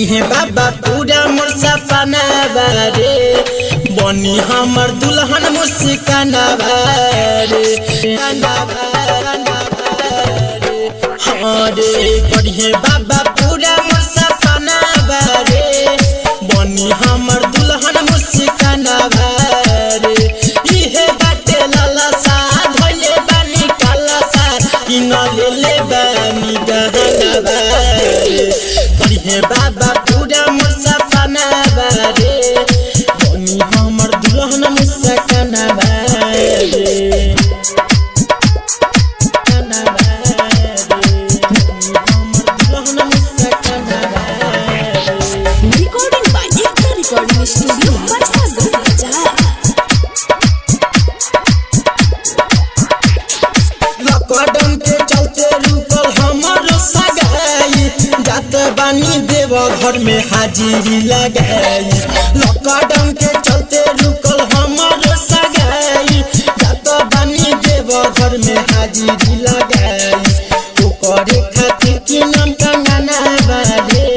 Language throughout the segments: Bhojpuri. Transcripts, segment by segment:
करिए बाबा पूरा मोर सपना बारे बनी हमर दुल्हन मुस्काना बारे हरे करिए बाबा पूरा मोर सपना बारे बनी हमर दुल्हन मुस्काना बारे इहे बाटे लालसा धइले बानी कालसा किन ले बानी गहना बारे करिए बाबा पूरा मोर सपना बारे बनी हमर दुल्हन मुस्काना बारे स्टूडियो लॉकडाउन के चलते रुकल हमर सगाई जात बानी देव घर में हाजिरी लगाई लॉकडाउन के चलते रुकल हमर सगाई जात बानी देव घर में हाजिरी लगाई ओकरे खातिर की नाम कंगना बारे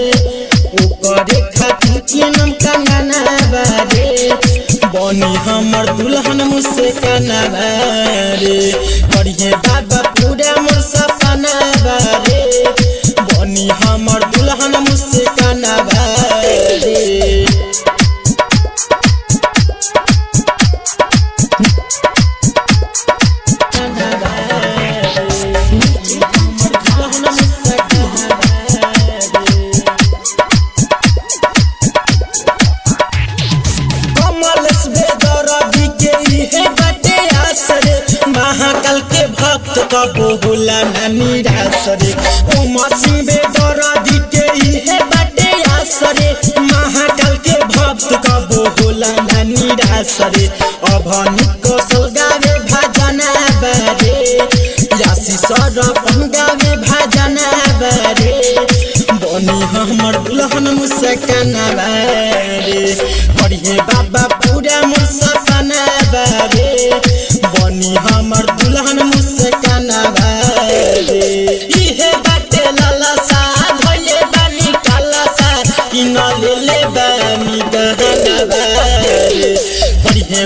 ओकरे खातिर की नाम कंगना बारे बनी हमर दुल्हन मुस्काना बारे करिए बाबा पूरा मोर सपना बारे बनी हमर दुल्हन मुस्काना बारे महाकाल के भक्त कबो होला ना निराश रे ओ मसीह बेदर्दी के इहे बाटे आस रे महाकाल के भक्त कबो होला ना निराश रे अभनी कौशल गावे भजना बारे यासी सरपन गावे भजना बारे बनी हमर दुल्हन मुस्काना बारे करिए बाबा पूरा मोर सपना बारे बनी हमर दुल्हन मुस्काना बारे इहे बाटे लालसा धइले बानी कालसा किन ले बानी गहना बारे करिए